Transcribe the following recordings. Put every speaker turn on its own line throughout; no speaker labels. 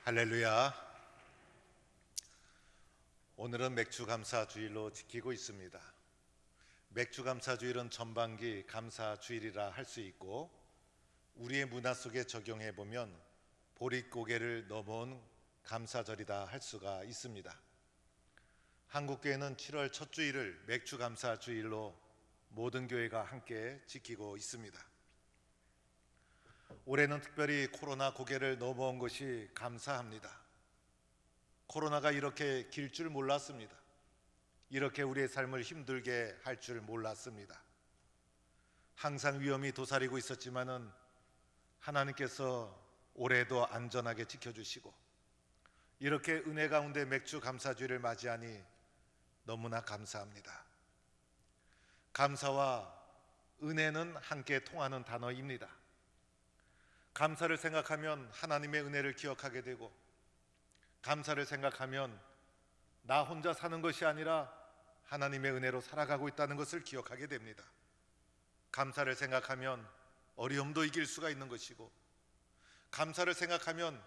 할렐루야. 오늘은 맥주 감사 주일로 지키고 있습니다. 맥주 감사 주일은 전반기 감사 주일이라 할 수 있고, 우리의 문화 속에 적용해 보면 보릿고개를 넘어온 감사절이다 할 수가 있습니다. 한국교회는 7월 첫 주일을 맥주 감사 주일로 모든 교회가 함께 지키고 있습니다. 올해는 특별히 코로나 고개를 넘어온 것이 감사합니다. 코로나가 이렇게 길 줄 몰랐습니다. 이렇게 우리의 삶을 힘들게 할 줄 몰랐습니다. 항상 위험이 도사리고 있었지만은 하나님께서 올해도 안전하게 지켜주시고, 이렇게 은혜 가운데 맥주 감사주일을 맞이하니 너무나 감사합니다. 감사와 은혜는 함께 통하는 단어입니다. 감사를 생각하면 하나님의 은혜를 기억하게 되고, 감사를 생각하면 나 혼자 사는 것이 아니라 하나님의 은혜로 살아가고 있다는 것을 기억하게 됩니다. 감사를 생각하면 어려움도 이길 수가 있는 것이고, 감사를 생각하면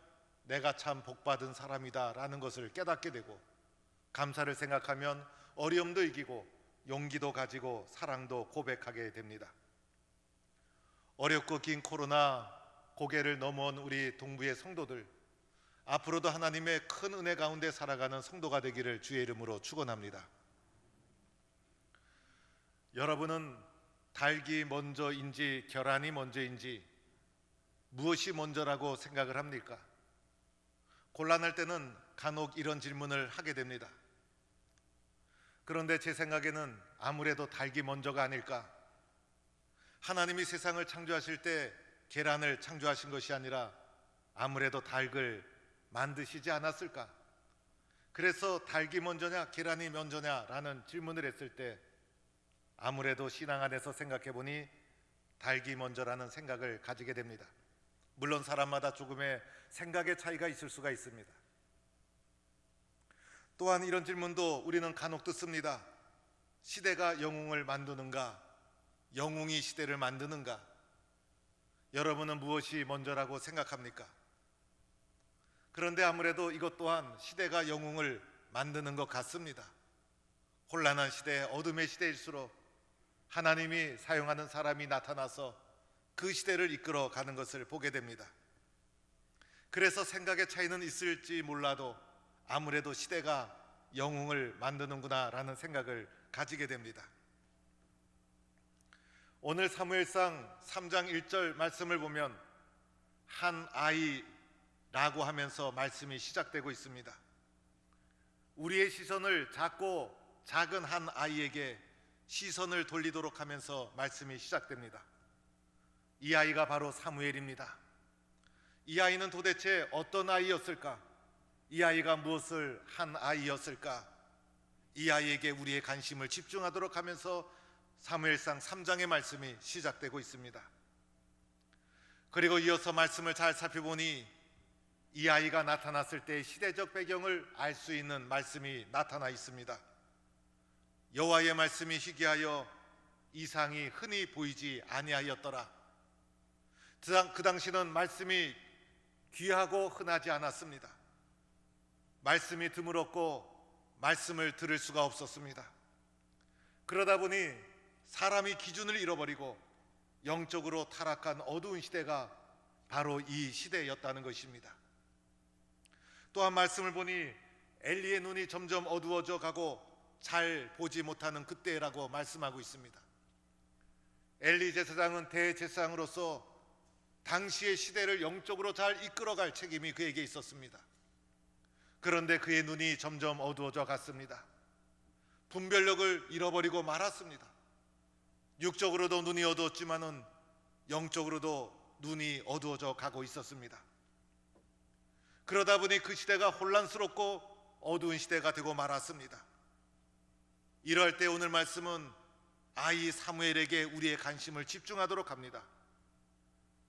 내가 참 복받은 사람이다 라는 것을 깨닫게 되고, 감사를 생각하면 어려움도 이기고 용기도 가지고 사랑도 고백하게 됩니다. 어렵고 긴 코로나 고개를 넘어온 우리 동부의 성도들, 앞으로도 하나님의 큰 은혜 가운데 살아가는 성도가 되기를 주의 이름으로 축원합니다. 여러분은 닭이 먼저인지 계란이 먼저인지 무엇이 먼저라고 생각을 합니까? 곤란할 때는 간혹 이런 질문을 하게 됩니다. 그런데 제 생각에는 아무래도 닭이 먼저가 아닐까. 하나님이 세상을 창조하실 때 계란을 창조하신 것이 아니라 아무래도 닭을 만드시지 않았을까? 그래서 닭이 먼저냐 계란이 먼저냐라는 질문을 했을 때 아무래도 신앙 안에서 생각해 보니 닭이 먼저라는 생각을 가지게 됩니다. 물론 사람마다 조금의 생각의 차이가 있을 수가 있습니다. 또한 이런 질문도 우리는 간혹 듣습니다. 시대가 영웅을 만드는가? 영웅이 시대를 만드는가? 여러분은 무엇이 먼저라고 생각합니까? 그런데 아무래도 이것 또한 시대가 영웅을 만드는 것 같습니다. 혼란한 시대, 어둠의 시대일수록 하나님이 사용하는 사람이 나타나서 그 시대를 이끌어 가는 것을 보게 됩니다. 그래서 생각의 차이는 있을지 몰라도 아무래도 시대가 영웅을 만드는구나 라는 생각을 가지게 됩니다. 오늘 사무엘상 3장 1절 말씀을 보면 한 아이라고 하면서 말씀이 시작되고 있습니다. 우리의 시선을 작은 한 아이에게 시선을 돌리도록 하면서 말씀이 시작됩니다. 이 아이가 바로 사무엘입니다. 이 아이는 도대체 어떤 아이였을까? 이 아이가 무엇을 한 아이였을까? 이 아이에게 우리의 관심을 집중하도록 하면서 사무엘상 3장의 말씀이 시작되고 있습니다. 그리고 이어서 말씀을 잘 살펴보니 이 아이가 나타났을 때의 시대적 배경을 알 수 있는 말씀이 나타나 있습니다. 여호와의 말씀이 희귀하여 이상이 흔히 보이지 아니하였더라. 그 당시는 말씀이 귀하고 흔하지 않았습니다. 말씀이 드물었고 말씀을 들을 수가 없었습니다. 그러다 보니 사람이 기준을 잃어버리고 영적으로 타락한 어두운 시대가 바로 이 시대였다는 것입니다. 또한 말씀을 보니 엘리의 눈이 점점 어두워져 가고 잘 보지 못하는 그때라고 말씀하고 있습니다. 엘리 제사장은 대제사장으로서 당시의 시대를 영적으로 잘 이끌어갈 책임이 그에게 있었습니다. 그런데 그의 눈이 점점 어두워져 갔습니다. 분별력을 잃어버리고 말았습니다. 육적으로도 눈이 어두웠지만은 영적으로도 눈이 어두워져 가고 있었습니다. 그러다 보니 그 시대가 혼란스럽고 어두운 시대가 되고 말았습니다. 이럴 때 오늘 말씀은 아이 사무엘에게 우리의 관심을 집중하도록 합니다.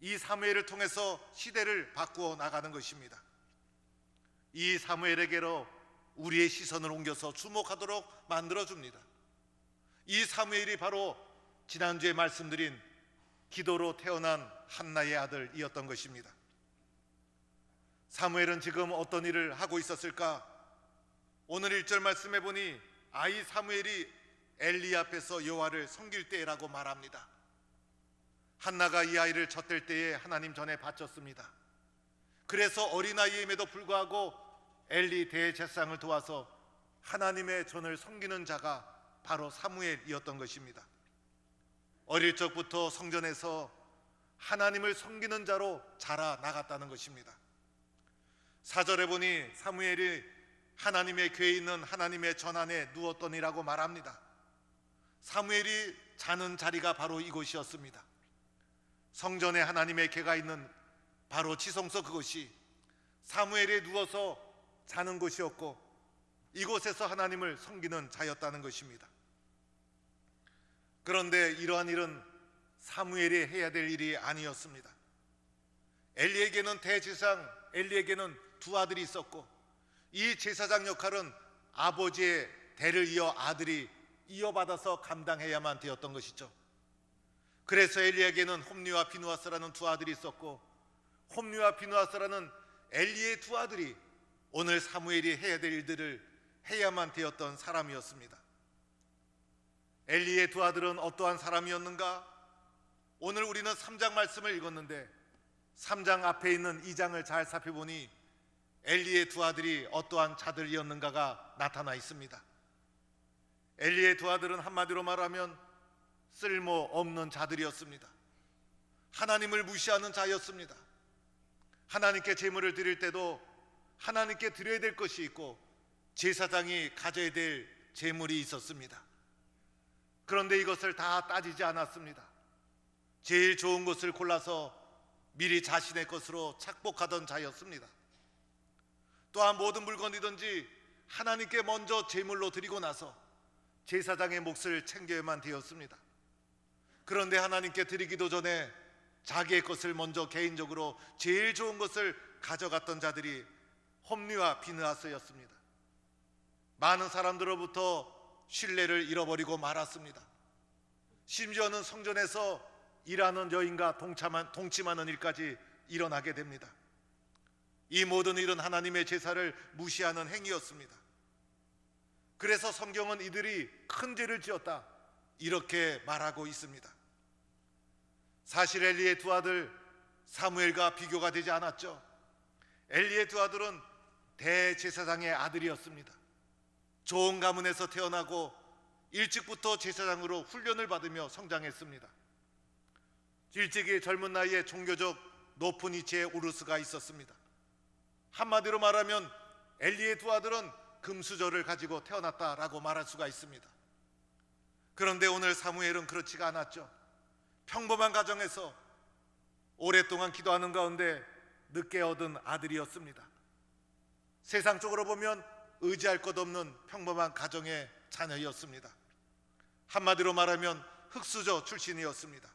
이 사무엘을 통해서 시대를 바꾸어 나가는 것입니다. 이 사무엘에게로 우리의 시선을 옮겨서 주목하도록 만들어줍니다. 이 사무엘이 바로 지난주에 말씀드린 기도로 태어난 한나의 아들이었던 것입니다. 사무엘은 지금 어떤 일을 하고 있었을까? 오늘 1절 말씀해 보니 아이 사무엘이 엘리 앞에서 여호와를 섬길 때라고 말합니다. 한나가 이 아이를 젖댈 때에 하나님 전에 바쳤습니다. 그래서 어린아이임에도 불구하고 엘리 대제사장을 도와서 하나님의 전을 섬기는 자가 바로 사무엘이었던 것입니다. 어릴 적부터 성전에서 하나님을 섬기는 자로 자라 나갔다는 것입니다. 4절에 보니 사무엘이 하나님의 궤에 있는 하나님의 전 안에 누웠더니라고 말합니다. 사무엘이 자는 자리가 바로 이곳이었습니다. 성전에 하나님의 궤가 있는 바로 지성소, 그것이 사무엘이 누워서 자는 곳이었고 이곳에서 하나님을 섬기는 자였다는 것입니다. 그런데 이러한 일은 사무엘이 해야 될 일이 아니었습니다. 엘리에게는 대제사장 엘리에게는 두 아들이 있었고 이 제사장 역할은 아버지의 대를 이어 아들이 이어받아서 감당해야만 되었던 것이죠. 그래서 엘리에게는 홈리와 비누아스라는 두 아들이 있었고 홈리와 비누아스라는 엘리의 두 아들이 오늘 사무엘이 해야 될 일들을 해야만 되었던 사람이었습니다. 엘리의 두 아들은 어떠한 사람이었는가? 오늘 우리는 3장 말씀을 읽었는데 3장 앞에 있는 2장을 잘 살펴보니 엘리의 두 아들이 어떠한 자들이었는가가 나타나 있습니다. 엘리의 두 아들은 한마디로 말하면 쓸모없는 자들이었습니다. 하나님을 무시하는 자였습니다. 하나님께 제물을 드릴 때도 하나님께 드려야 될 것이 있고 제사장이 가져야 될 제물이 있었습니다. 그런데 이것을 다 따지지 않았습니다. 제일 좋은 것을 골라서 미리 자신의 것으로 착복하던 자였습니다. 또한 모든 물건이든지 하나님께 먼저 제물로 드리고 나서 제사장의 몫을 챙겨야만 되었습니다. 그런데 하나님께 드리기도 전에 자기의 것을 먼저 개인적으로 제일 좋은 것을 가져갔던 자들이 홈리와 비느하스였습니다. 많은 사람들로부터 신뢰를 잃어버리고 말았습니다. 심지어는 성전에서 일하는 여인과 동침하는 일까지 일어나게 됩니다. 이 모든 일은 하나님의 제사를 무시하는 행위였습니다. 그래서 성경은 이들이 큰 죄를 지었다 이렇게 말하고 있습니다. 사실 엘리의 두 아들 사무엘과 비교가 되지 않았죠. 엘리의 두 아들은 대제사장의 아들이었습니다. 좋은 가문에서 태어나고 일찍부터 제사장으로 훈련을 받으며 성장했습니다. 일찍이 젊은 나이에 종교적 높은 위치에 오를 수가 있었습니다. 한마디로 말하면 엘리의 두 아들은 금수저를 가지고 태어났다라고 말할 수가 있습니다. 그런데 오늘 사무엘은 그렇지가 않았죠. 평범한 가정에서 오랫동안 기도하는 가운데 늦게 얻은 아들이었습니다. 세상적으로 보면 의지할 것 없는 평범한 가정의 자녀였습니다. 한마디로 말하면 흙수저 출신이었습니다.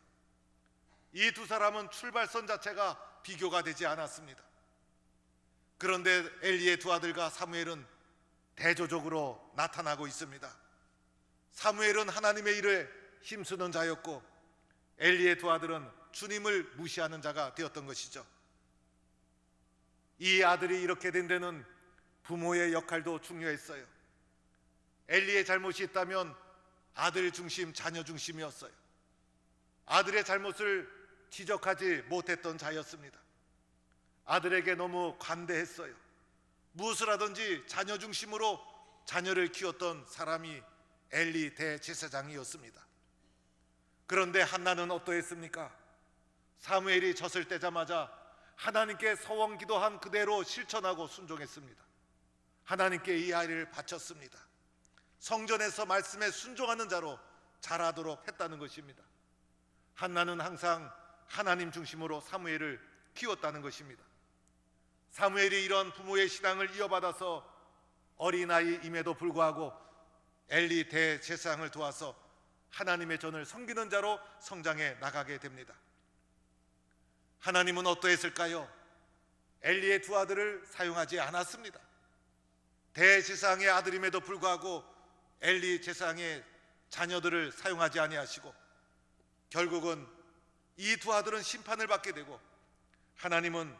이 두 사람은 출발선 자체가 비교가 되지 않았습니다. 그런데 엘리의 두 아들과 사무엘은 대조적으로 나타나고 있습니다. 사무엘은 하나님의 일에 힘쓰는 자였고 엘리의 두 아들은 주님을 무시하는 자가 되었던 것이죠. 이 아들이 이렇게 된 데는 부모의 역할도 중요했어요. 엘리의 잘못이 있다면 아들 중심, 자녀 중심이었어요. 아들의 잘못을 지적하지 못했던 자였습니다. 아들에게 너무 관대했어요. 무엇을 하든지 자녀 중심으로 자녀를 키웠던 사람이 엘리 대제사장이었습니다. 그런데 한나는 어떠했습니까? 사무엘이 젖을 떼자마자 하나님께 서원 기도한 그대로 실천하고 순종했습니다. 하나님께 이 아이를 바쳤습니다. 성전에서 말씀에 순종하는 자로 자라도록 했다는 것입니다. 한나는 항상 하나님 중심으로 사무엘을 키웠다는 것입니다. 사무엘이 이런 부모의 신앙을 이어받아서 어린아이임에도 불구하고 엘리 대제사장을 도와서 하나님의 전을 섬기는 자로 성장해 나가게 됩니다. 하나님은 어떠했을까요? 엘리의 두 아들을 사용하지 않았습니다. 대제사장의 아들임에도 불구하고 엘리 제사장의 자녀들을 사용하지 아니하시고 결국은 이 두 아들은 심판을 받게 되고 하나님은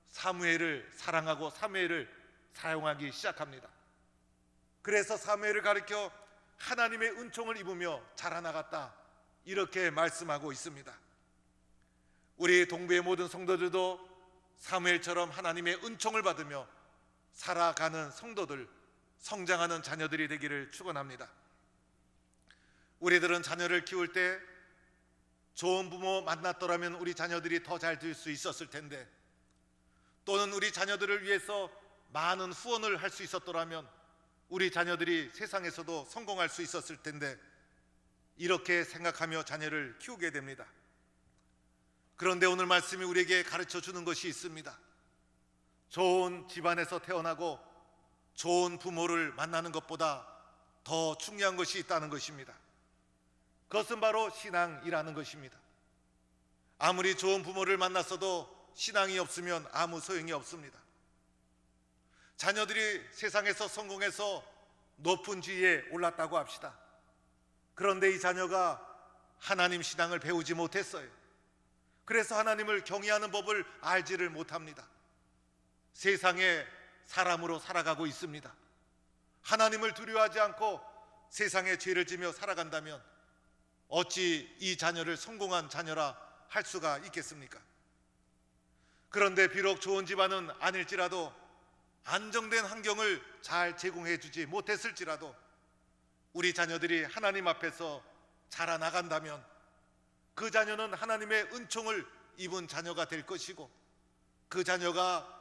사무엘을 사랑하고 사무엘을 사용하기 시작합니다. 그래서 사무엘을 가리켜 하나님의 은총을 입으며 자라나갔다, 이렇게 말씀하고 있습니다. 우리 동부의 모든 성도들도 사무엘처럼 하나님의 은총을 받으며 살아가는 성도들, 성장하는 자녀들이 되기를 축원합니다. 우리들은 자녀를 키울 때 좋은 부모 만났더라면 우리 자녀들이 더 잘 될 수 있었을 텐데, 또는 우리 자녀들을 위해서 많은 후원을 할 수 있었더라면 우리 자녀들이 세상에서도 성공할 수 있었을 텐데, 이렇게 생각하며 자녀를 키우게 됩니다. 그런데 오늘 말씀이 우리에게 가르쳐 주는 것이 있습니다. 좋은 집안에서 태어나고 좋은 부모를 만나는 것보다 더 중요한 것이 있다는 것입니다. 그것은 바로 신앙이라는 것입니다. 아무리 좋은 부모를 만났어도 신앙이 없으면 아무 소용이 없습니다. 자녀들이 세상에서 성공해서 높은 지위에 올랐다고 합시다. 그런데 이 자녀가 하나님 신앙을 배우지 못했어요. 그래서 하나님을 경외하는 법을 알지를 못합니다. 세상의 사람으로 살아가고 있습니다. 하나님을 두려워하지 않고 세상의 죄를 지며 살아간다면 어찌 이 자녀를 성공한 자녀라 할 수가 있겠습니까? 그런데 비록 좋은 집안은 아닐지라도, 안정된 환경을 잘 제공해 주지 못했을지라도 우리 자녀들이 하나님 앞에서 자라나간다면 그 자녀는 하나님의 은총을 입은 자녀가 될 것이고, 그 자녀가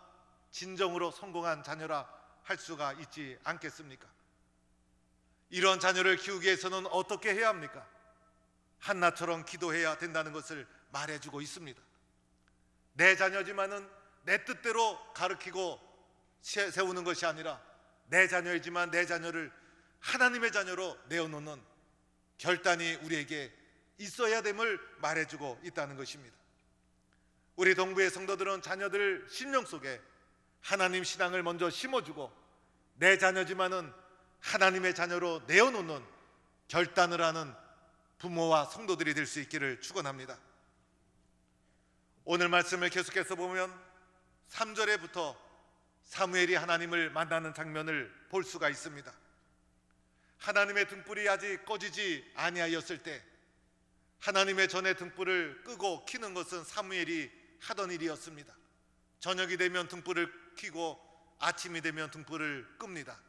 진정으로 성공한 자녀라 할 수가 있지 않겠습니까? 이런 자녀를 키우기 위해서는 어떻게 해야 합니까? 한나처럼 기도해야 된다는 것을 말해주고 있습니다. 내 자녀지만은 내 뜻대로 가르치고 세우는 것이 아니라, 내 자녀이지만 내 자녀를 하나님의 자녀로 내어놓는 결단이 우리에게 있어야 됨을 말해주고 있다는 것입니다. 우리 동부의 성도들은 자녀들 심령 속에 하나님 신앙을 먼저 심어주고, 내 자녀지만은 하나님의 자녀로 내어놓는 결단을 하는 부모와 성도들이 될 수 있기를 축원합니다. 오늘 말씀을 계속해서 보면 3절에부터 사무엘이 하나님을 만나는 장면을 볼 수가 있습니다. 하나님의 등불이 아직 꺼지지 아니하였을 때 하나님의 전의 등불을 끄고 켜는 것은 사무엘이 하던 일이었습니다. 저녁이 되면 등불을 켜고 아침이 되면 등불을 끕니다.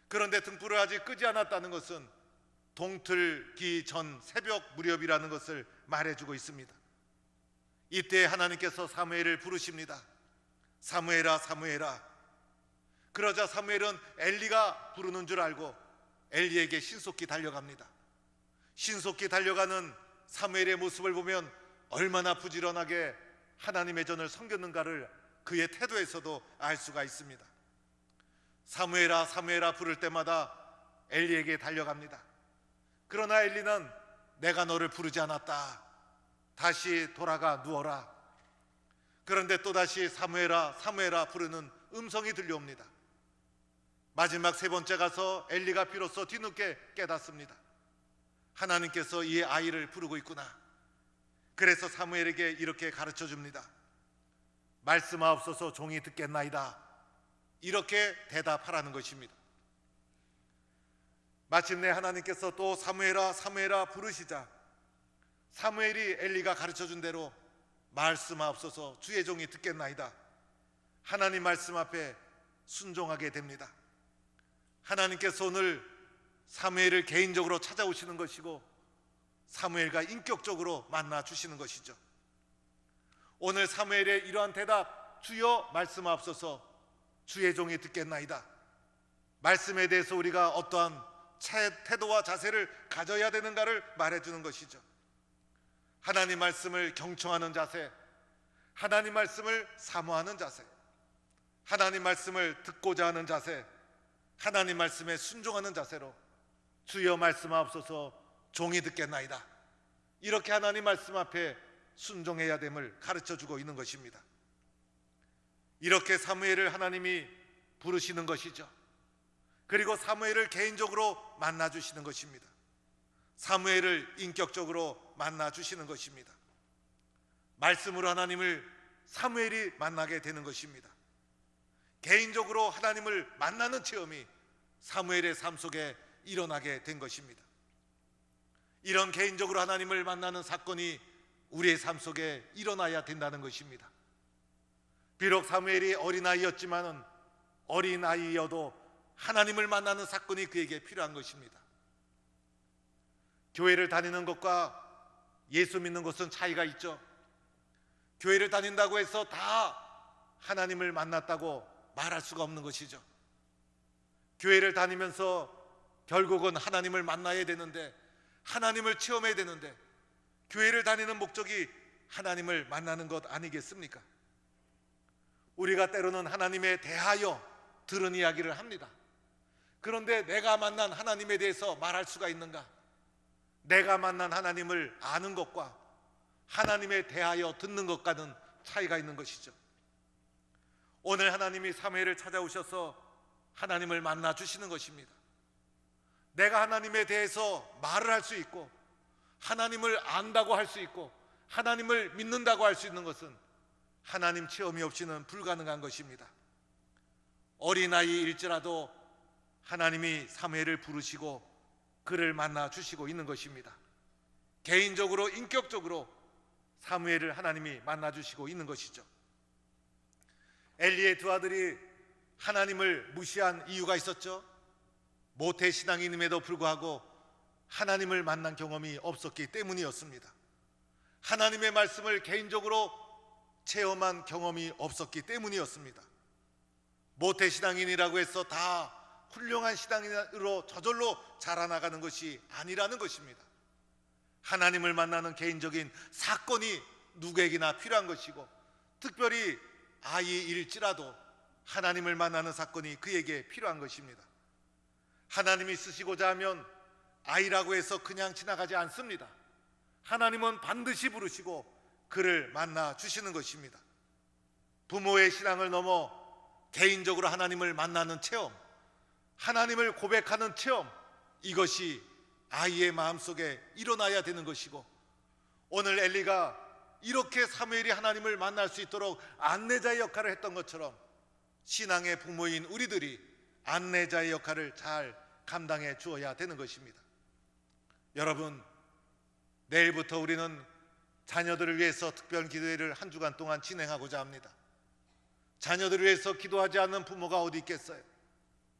그런데 등불을 아직 끄지 않았다는 것은 동틀기 전 새벽 무렵이라는 것을 말해주고 있습니다. 이때 하나님께서 사무엘을 부르십니다. 사무엘아, 사무엘아. 그러자 사무엘은 엘리가 부르는 줄 알고 엘리에게 신속히 달려갑니다. 신속히 달려가는 사무엘의 모습을 보면 얼마나 부지런하게 하나님의 전을 섬겼는가를 그의 태도에서도 알 수가 있습니다. 사무엘아, 사무엘아 부를 때마다 엘리에게 달려갑니다. 그러나 엘리는 내가 너를 부르지 않았다. 다시 돌아가 누워라. 그런데 또다시 사무엘아, 사무엘아 부르는 음성이 들려옵니다. 마지막 세 번째 가서 엘리가 비로소 뒤늦게 깨닫습니다. 하나님께서 이 아이를 부르고 있구나. 그래서 사무엘에게 이렇게 가르쳐 줍니다. 말씀하옵소서, 종이 듣겠나이다. 이렇게 대답하라는 것입니다. 마침내 하나님께서 또 사무엘아, 사무엘아 부르시자 사무엘이 엘리가 가르쳐 준 대로 말씀하옵소서, 주의 종이 듣겠나이다. 하나님 말씀 앞에 순종하게 됩니다. 하나님께서 오늘 사무엘을 개인적으로 찾아오시는 것이고 사무엘과 인격적으로 만나 주시는 것이죠. 오늘 사무엘의 이러한 대답, 주여 말씀하옵소서, 주의 종이 듣겠나이다. 말씀에 대해서 우리가 어떠한 태도와 자세를 가져야 되는가를 말해주는 것이죠. 하나님 말씀을 경청하는 자세, 하나님 말씀을 사모하는 자세, 하나님 말씀을 듣고자 하는 자세, 하나님 말씀에 순종하는 자세로 주여 말씀하옵소서, 종이 듣겠나이다. 이렇게 하나님 말씀 앞에 순종해야 됨을 가르쳐주고 있는 것입니다. 이렇게 사무엘을 하나님이 부르시는 것이죠. 그리고 사무엘을 개인적으로 만나주시는 것입니다. 사무엘을 인격적으로 만나주시는 것입니다. 말씀으로 하나님을 사무엘이 만나게 되는 것입니다. 개인적으로 하나님을 만나는 체험이 사무엘의 삶 속에 일어나게 된 것입니다. 이런 개인적으로 하나님을 만나는 사건이 우리의 삶 속에 일어나야 된다는 것입니다. 비록 사무엘이 어린아이였지만은 어린아이여도 하나님을 만나는 사건이 그에게 필요한 것입니다. 교회를 다니는 것과 예수 믿는 것은 차이가 있죠. 교회를 다닌다고 해서 다 하나님을 만났다고 말할 수가 없는 것이죠. 교회를 다니면서 결국은 하나님을 만나야 되는데, 하나님을 체험해야 되는데, 교회를 다니는 목적이 하나님을 만나는 것 아니겠습니까? 우리가 때로는 하나님에 대하여 들은 이야기를 합니다. 그런데 내가 만난 하나님에 대해서 말할 수가 있는가? 내가 만난 하나님을 아는 것과 하나님에 대하여 듣는 것과는 차이가 있는 것이죠. 오늘 하나님이 사무엘을 찾아오셔서 하나님을 만나 주시는 것입니다. 내가 하나님에 대해서 말을 할 수 있고, 하나님을 안다고 할 수 있고, 하나님을 믿는다고 할 수 있는 것은 하나님 체험이 없이는 불가능한 것입니다. 어린아이일지라도 하나님이 사무엘을 부르시고 그를 만나 주시고 있는 것입니다. 개인적으로, 인격적으로 사무엘을 하나님이 만나 주시고 있는 것이죠. 엘리의 두 아들이 하나님을 무시한 이유가 있었죠. 모태신앙인임에도 불구하고 하나님을 만난 경험이 없었기 때문이었습니다. 하나님의 말씀을 개인적으로 체험한 경험이 없었기 때문이었습니다. 모태신앙인이라고 해서 다 훌륭한 신앙인으로 저절로 자라나가는 것이 아니라는 것입니다. 하나님을 만나는 개인적인 사건이 누구에게나 필요한 것이고, 특별히 아이일지라도 하나님을 만나는 사건이 그에게 필요한 것입니다. 하나님이 쓰시고자 하면 아이라고 해서 그냥 지나가지 않습니다. 하나님은 반드시 부르시고 그를 만나 주시는 것입니다. 부모의 신앙을 넘어 개인적으로 하나님을 만나는 체험, 하나님을 고백하는 체험, 이것이 아이의 마음속에 일어나야 되는 것이고, 오늘 엘리가 이렇게 사무엘이 하나님을 만날 수 있도록 안내자의 역할을 했던 것처럼 신앙의 부모인 우리들이 안내자의 역할을 잘 감당해 주어야 되는 것입니다. 여러분, 내일부터 우리는 자녀들을 위해서 특별 기도회를 한 주간 동안 진행하고자 합니다. 자녀들을 위해서 기도하지 않는 부모가 어디 있겠어요?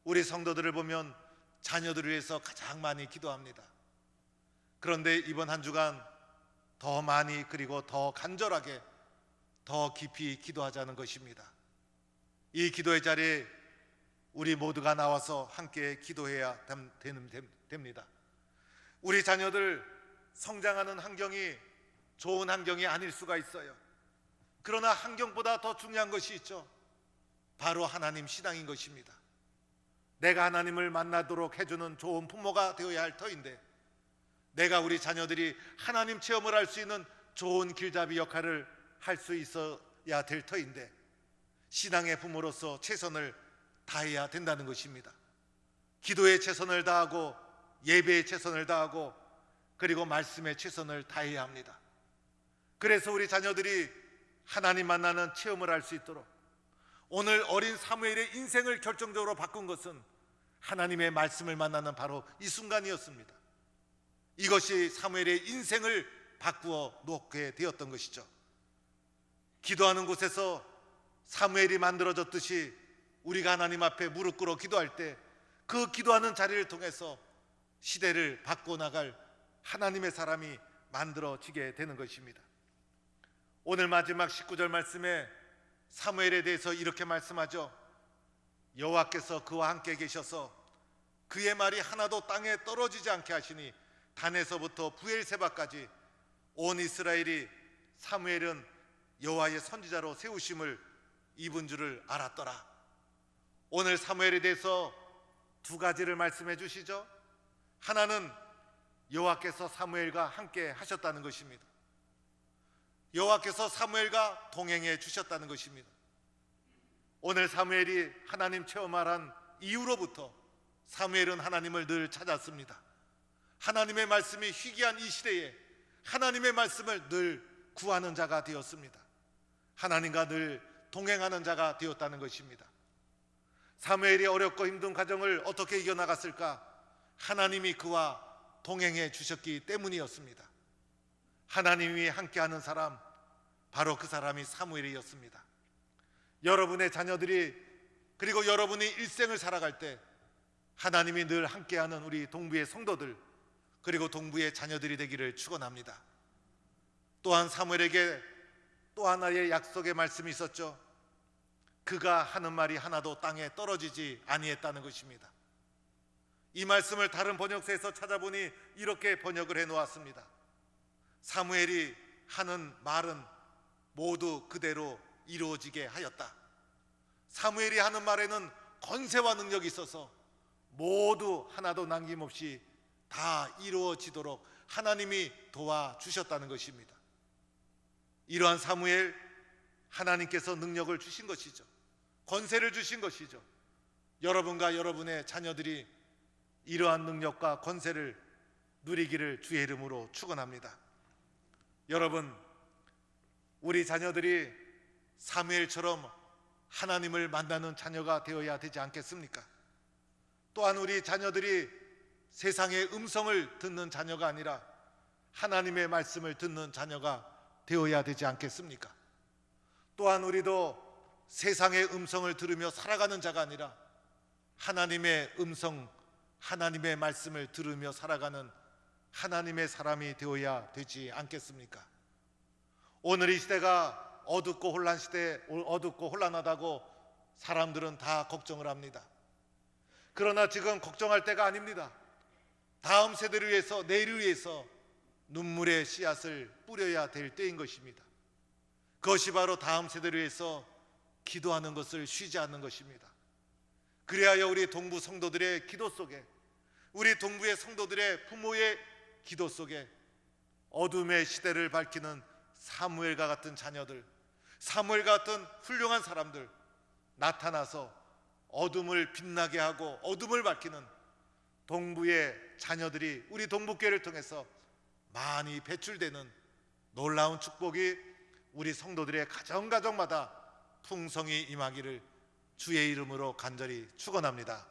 우리 성도들을 보면 자녀들을 위해서 가장 많이 기도합니다. 그런데 이번 한 주간 더 많이, 그리고 더 간절하게, 더 깊이 기도하자는 것입니다. 이 기도의 자리에 우리 모두가 나와서 함께 기도해야 됩니다. 우리 자녀들 성장하는 환경이 좋은 환경이 아닐 수가 있어요. 그러나 환경보다 더 중요한 것이 있죠. 바로 하나님 신앙인 것입니다. 내가 하나님을 만나도록 해주는 좋은 부모가 되어야 할 터인데, 내가 우리 자녀들이 하나님 체험을 할 수 있는 좋은 길잡이 역할을 할 수 있어야 될 터인데, 신앙의 부모로서 최선을 다해야 된다는 것입니다. 기도에 최선을 다하고, 예배에 최선을 다하고, 그리고 말씀에 최선을 다해야 합니다. 그래서 우리 자녀들이 하나님 만나는 체험을 할 수 있도록, 오늘 어린 사무엘의 인생을 결정적으로 바꾼 것은 하나님의 말씀을 만나는 바로 이 순간이었습니다. 이것이 사무엘의 인생을 바꾸어 놓게 되었던 것이죠. 기도하는 곳에서 사무엘이 만들어졌듯이 우리가 하나님 앞에 무릎 꿇어 기도할 때 그 기도하는 자리를 통해서 시대를 바꿔나갈 하나님의 사람이 만들어지게 되는 것입니다. 오늘 마지막 19절 말씀에 사무엘에 대해서 이렇게 말씀하죠. 여호와께서 그와 함께 계셔서 그의 말이 하나도 땅에 떨어지지 않게 하시니 단에서부터 부엘세바까지 온 이스라엘이 사무엘은 여호와의 선지자로 세우심을 입은 줄을 알았더라. 오늘 사무엘에 대해서 두 가지를 말씀해 주시죠. 하나는 여호와께서 사무엘과 함께 하셨다는 것입니다. 여호와께서 사무엘과 동행해 주셨다는 것입니다. 오늘 사무엘이 하나님 체험하란 이후로부터 사무엘은 하나님을 늘 찾았습니다. 하나님의 말씀이 희귀한 이 시대에 하나님의 말씀을 늘 구하는 자가 되었습니다. 하나님과 늘 동행하는 자가 되었다는 것입니다. 사무엘이 어렵고 힘든 과정을 어떻게 이겨나갔을까? 하나님이 그와 동행해 주셨기 때문이었습니다. 하나님이 함께하는 사람, 바로 그 사람이 사무엘이었습니다. 여러분의 자녀들이, 그리고 여러분이 일생을 살아갈 때 하나님이 늘 함께하는 우리 동부의 성도들, 그리고 동부의 자녀들이 되기를 축원합니다. 또한 사무엘에게 또 하나의 약속의 말씀이 있었죠. 그가 하는 말이 하나도 땅에 떨어지지 아니했다는 것입니다. 이 말씀을 다른 번역서에서 찾아보니 이렇게 번역을 해놓았습니다. 사무엘이 하는 말은 모두 그대로 이루어지게 하였다. 사무엘이 하는 말에는 권세와 능력이 있어서 모두 하나도 남김없이 다 이루어지도록 하나님이 도와주셨다는 것입니다. 이러한 사무엘, 하나님께서 능력을 주신 것이죠. 권세를 주신 것이죠. 여러분과 여러분의 자녀들이 이러한 능력과 권세를 누리기를 주의 이름으로 축원합니다. 여러분, 우리 자녀들이 사무엘처럼 하나님을 만나는 자녀가 되어야 되지 않겠습니까? 또한 우리 자녀들이 세상의 음성을 듣는 자녀가 아니라 하나님의 말씀을 듣는 자녀가 되어야 되지 않겠습니까? 또한 우리도 세상의 음성을 들으며 살아가는 자가 아니라 하나님의 음성, 하나님의 말씀을 들으며 살아가는 하나님의 사람이 되어야 되지 않겠습니까? 오늘 이 시대가 어둡고 혼란하다고 사람들은 다 걱정을 합니다. 그러나 지금 걱정할 때가 아닙니다. 다음 세대를 위해서, 내일을 위해서 눈물의 씨앗을 뿌려야 될 때인 것입니다. 그것이 바로 다음 세대를 위해서 기도하는 것을 쉬지 않는 것입니다. 그래야 우리 동부 성도들의 기도 속에, 우리 동부의 성도들의 부모의 기도 속에 어둠의 시대를 밝히는 사무엘과 같은 자녀들, 사무엘과 같은 훌륭한 사람들 나타나서 어둠을 빛나게 하고 어둠을 밝히는 동부의 자녀들이 우리 동부교회를 통해서 많이 배출되는 놀라운 축복이 우리 성도들의 가정가정마다 풍성히 임하기를 주의 이름으로 간절히 축원합니다.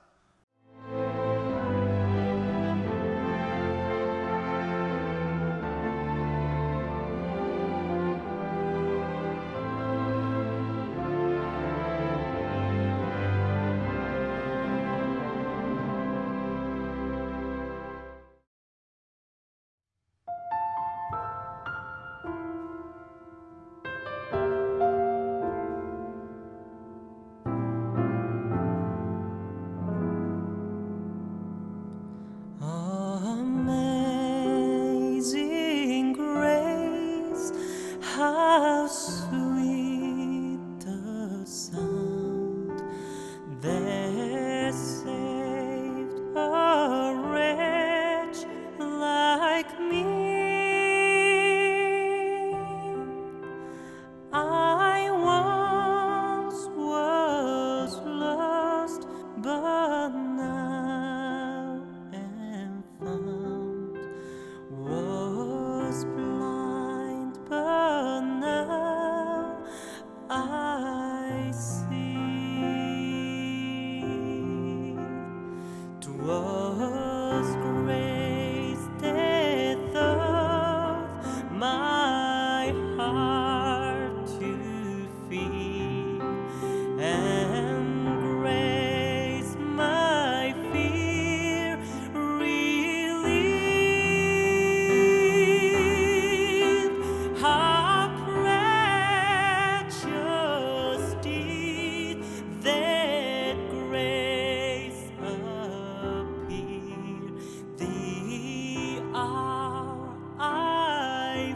Amazing grace, how sweet the sound that saved a wretch like me. I once was lost, but now am found. Was blind, but now I see. 'Twas grace that taught my heart to fear, and grace my fear relieved. How precious did that grace appear, the hour I